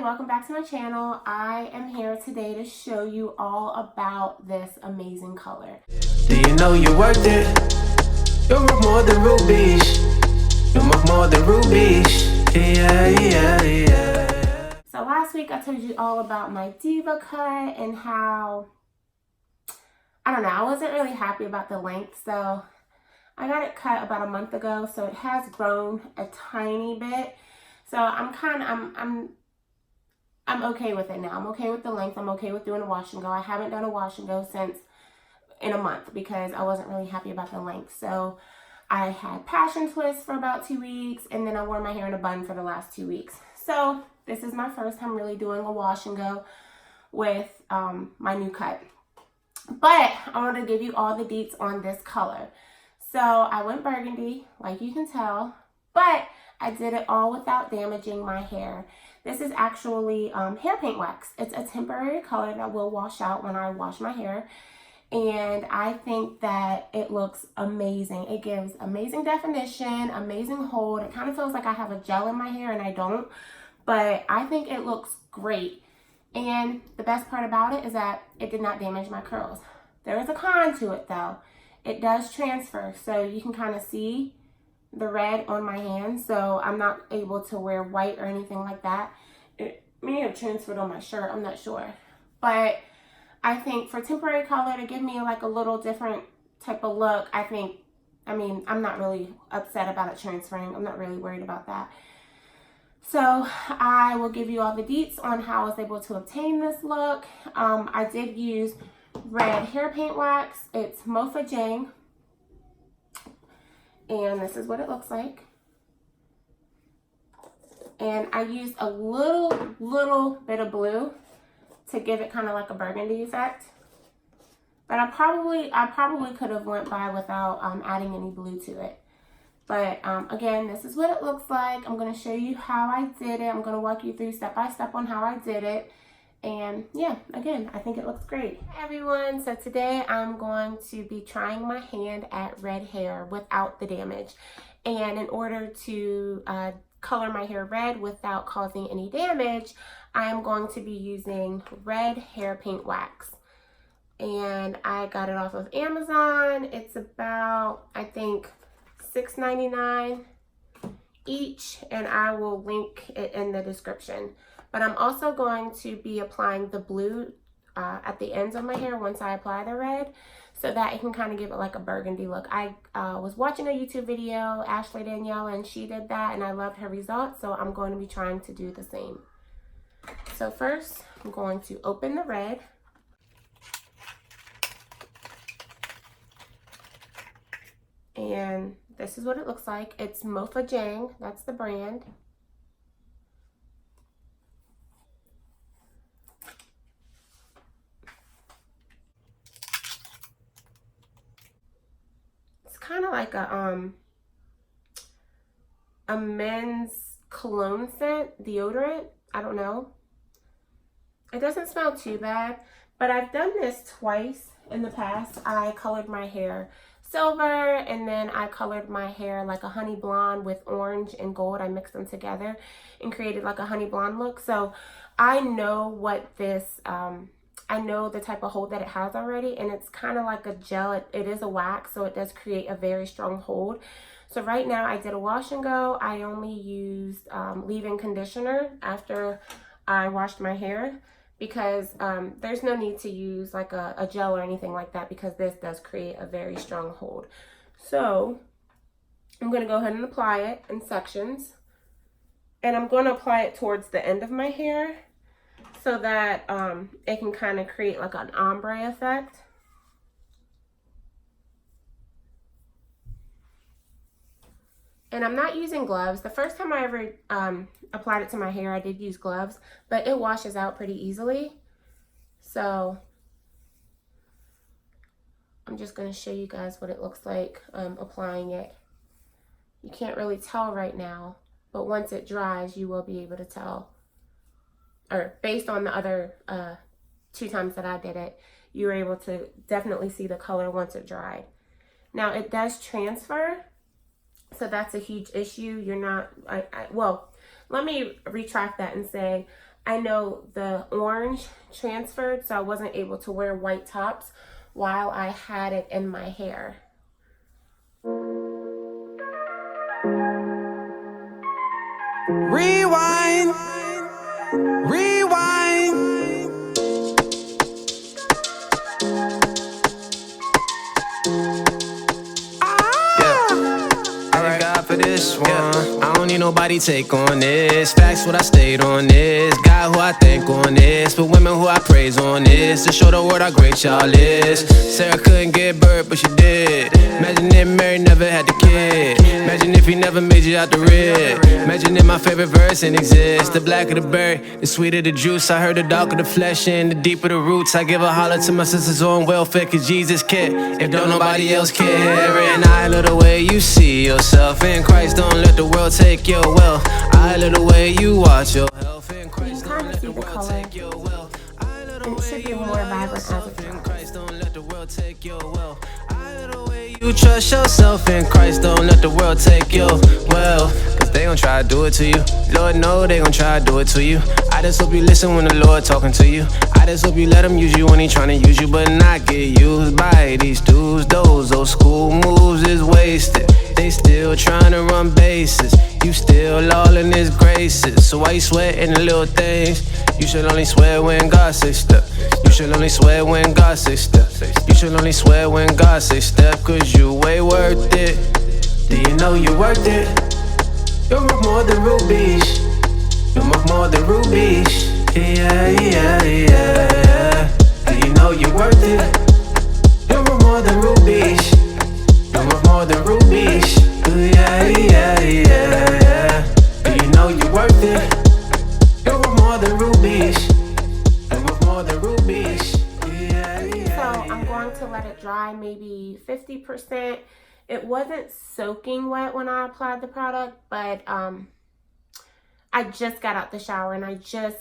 welcome back to my channel. I am here today to show you all about this amazing color. Do you know you're worth it? You're worth more than rubies. You're worth more than rubies. Yeah. So last week I told you all about my diva cut and how, I don't know, I wasn't really happy about the length. So I got it cut about a month ago, so it has grown a tiny bit. So I'm okay with it now. I'm okay with the length. I'm okay with doing a wash and go. I haven't done a wash and go since in a month because I wasn't really happy about the length. So I had passion twists for about 2 weeks, and then I wore my hair in a bun for the last 2 weeks. So this is my first time really doing a wash and go with my new cut. But I want to give you all the deets on this color. So I went burgundy, like you can tell, but I did it all without damaging my hair. This is actually hair paint wax. It's a temporary color that will wash out when I wash my hair. And I think that it looks amazing. It gives amazing definition, amazing hold. It kind of feels like I have a gel in my hair and I don't, but I think it looks great. And the best part about it is that it did not damage my curls. There is a con to it though. It does transfer, so you can kind of see the red on my hand, so I'm not able to wear white or anything like that. It may have transferred on my shirt, I'm not sure. But I think for temporary color, to give me like a little different type of look, I'm not really upset about it transferring. I'm not really worried about that. So I will give you all the deets on how I was able to obtain this look. I did use red hair paint wax. It's mofajang. And this is what it looks like. And I used a little bit of blue to give it kind of like a burgundy effect. But I probably could have went by without adding any blue to it. But again, this is what it looks like. I'm going to show you how I did it. I'm going to walk you through step by step on how I did it. And yeah, again, I think it looks great. Hi everyone, so today I'm going to be trying my hand at red hair without the damage. And in order to color my hair red without causing any damage, I am going to be using red hair paint wax. And I got it off of Amazon. It's about, I think, $6.99 each, and I will link it in the description. But I'm also going to be applying the blue at the ends of my hair once I apply the red, so that it can kind of give it like a burgundy look. I was watching a YouTube video, Ashley Danielle, and she did that, and I loved her results, so I'm going to be trying to do the same. So first, I'm going to open the red. And this is what it looks like. It's mofajang, that's the brand. Kind of like a men's cologne scent, deodorant. I don't know. It doesn't smell too bad, but I've done this twice in the past. I colored my hair silver, and then I colored my hair like a honey blonde with orange and gold. I mixed them together and created like a honey blonde look. So I know what this I know the type of hold that it has already, and it's kind of like a gel. It is a wax, so it does create a very strong hold. So right now I did a wash and go. I only used leave-in conditioner after I washed my hair, because there's no need to use like a gel or anything like that, because this does create a very strong hold. So I'm going to go ahead and apply it in sections, and I'm going to apply it towards the end of my hair, so that it can kind of create like an ombre effect. And I'm not using gloves. The first time I ever applied it to my hair, I did use gloves, but it washes out pretty easily. So I'm just going to show you guys what it looks like applying it. You can't really tell right now, but once it dries, you will be able to tell. Or based on the other 2 times that I did it, you were able to definitely see the color once it dried. Now it does transfer, so that's a huge issue. You're not, well, let me retract that and say, I know the orange transferred, so I wasn't able to wear white tops while I had it in my hair. Rewind, rewind. For this one, I don't need nobody take on this. Facts what I stayed on this. God who I thank on this. For women who I praise on this. To show the world how great y'all is. Sarah couldn't get birth, but she did. Imagine if Mary never had the kid. Imagine if he never made you out the rib. Imagine if my favorite verse didn't exist. The blacker the berry, the sweeter the juice. I heard the darker the flesh and the deeper the roots. I give a holler to my sisters on welfare, cause Jesus cared. If don't nobody else care. And I love the way you see yourself in Christ, don't let the world take your wealth. I love the way you watch your health in Christ, don't let the world take your wealth. I love the way you love yourself in Christ, don't let the world take your wealth. I love the way you trust yourself in Christ, don't let the world take your wealth. Cause they gon' try to do it to you. Lord know they gon' try to do it to you. I just hope you listen when the Lord talking to you. I just hope you let him use you when he tryna use you, but not get used by these dudes. Those old school moves is wasted. They still tryna run bases. You still all in his graces. So why you sweating the little things? You should only swear when God says step. You should only swear when God says step. You should only swear when God says step. Cause you way worth it. Do you know you're worth it? You're worth more than rubies. You're worth more than rubies. Yeah, yeah, yeah. Do you know you're worth it? You're worth more than rubies. You're worth more than rubies. Yeah, yeah, yeah. Do you know you're worth it? You're worth more than rubies. You're worth more than rubies. Yeah, yeah. So I'm going to let it dry maybe 50%. It wasn't soaking wet when I applied the product, but I just got out the shower and I just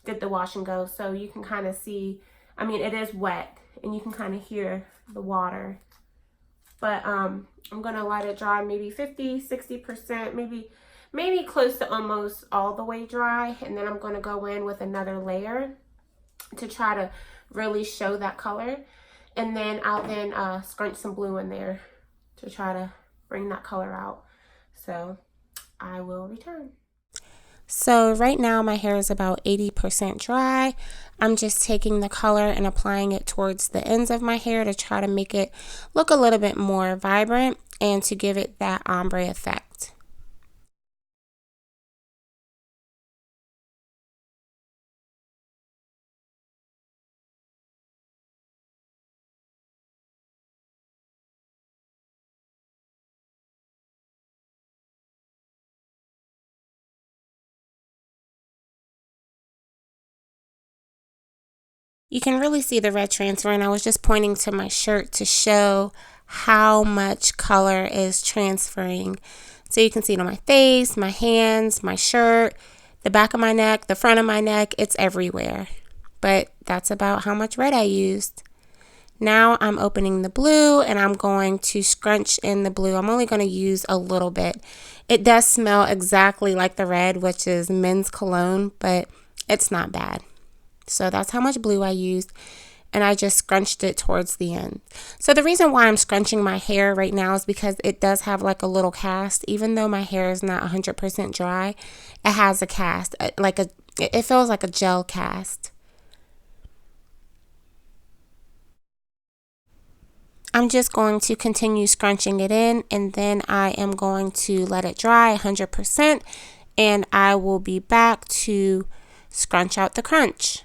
did the wash and go. So you can kind of see, I mean, it is wet and you can kind of hear the water. But I'm going to let it dry maybe 50, 60%, maybe close to almost all the way dry. And then I'm going to go in with another layer to try to really show that color. And then I'll scrunch some blue in there to try to bring that color out. So I will return. So right now my hair is about 80% dry. I'm just taking the color and applying it towards the ends of my hair to try to make it look a little bit more vibrant and to give it that ombre effect. You can really see the red transfer, and I was just pointing to my shirt to show how much color is transferring. So you can see it on my face, my hands, my shirt, the back of my neck, the front of my neck, it's everywhere. But that's about how much red I used. Now I'm opening the blue and I'm going to scrunch in the blue. I'm only going to use a little bit. It does smell exactly like the red, which is men's cologne, but it's not bad. So that's how much blue I used, and I just scrunched it towards the end. So the reason why I'm scrunching my hair right now is because it does have like a little cast. Even though my hair is not 100% dry, it has a cast, it feels like a gel cast. I'm just going to continue scrunching it in, and then I am going to let it dry 100%, and I will be back to scrunch out the crunch.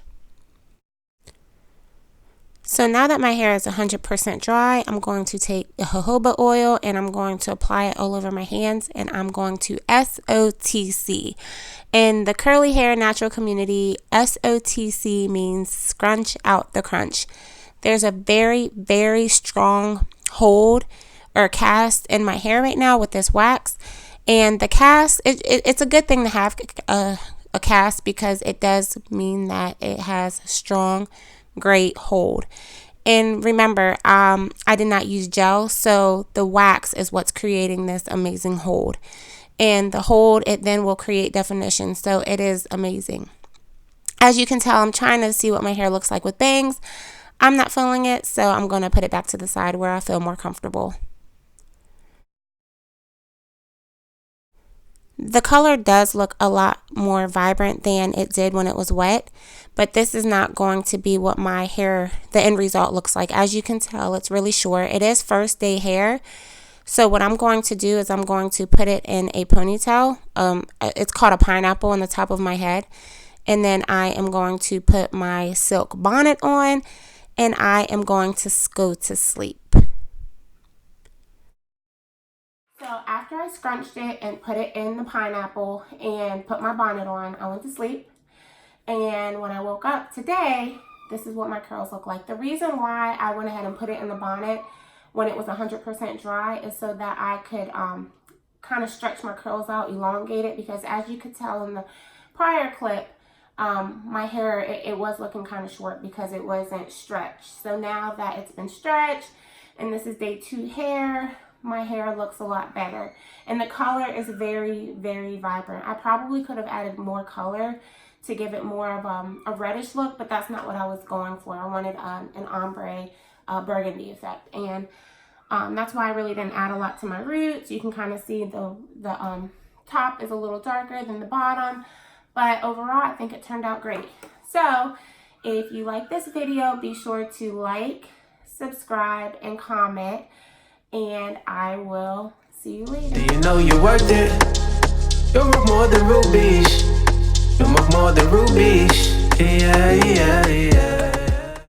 So now that my hair is 100% dry, I'm going to take the jojoba oil and I'm going to apply it all over my hands, and I'm going to SOTC. In the curly hair natural community, SOTC means scrunch out the crunch. There's a very, very strong hold or cast in my hair right now with this wax. And the cast, it's a good thing to have a cast because it does mean that it has strong, great hold. And remember, I did not use gel, so the wax is what's creating this amazing hold. and the hold, it then will create definition. So it is amazing. As you can tell, I'm trying to see what my hair looks like with bangs. I'm not feeling it, so I'm going to put it back to the side where I feel more comfortable. The color does look a lot more vibrant than it did when it was wet, but this is not going to be what my hair, the end result, looks like. As you can tell, it's really short. It is first day hair, so what I'm going to do is I'm going to put it in a ponytail. It's called a pineapple on the top of my head, and then I am going to put my silk bonnet on, and I am going to go to sleep. So after I scrunched it and put it in the pineapple and put my bonnet on, I went to sleep. And when I woke up today, this is what my curls look like. The reason why I went ahead and put it in the bonnet when it was 100% dry is so that I could kind of stretch my curls out, elongate it, because as you could tell in the prior clip, my hair, it was looking kind of short because it wasn't stretched. So now that it's been stretched and this is day 2 hair, my hair looks a lot better, and the color is very, very vibrant. I probably could have added more color to give it more of a reddish look, but that's not what I was going for. I wanted an ombre burgundy effect, and that's why I really didn't add a lot to my roots. You can kind of see the top is a little darker than the bottom, but overall I think it turned out great. So if you like this video, be sure to like, subscribe, and comment. And I will see you later. Do you know you're worth it? You're worth more than rubies. You're worth more than rubies. Yeah, yeah, yeah.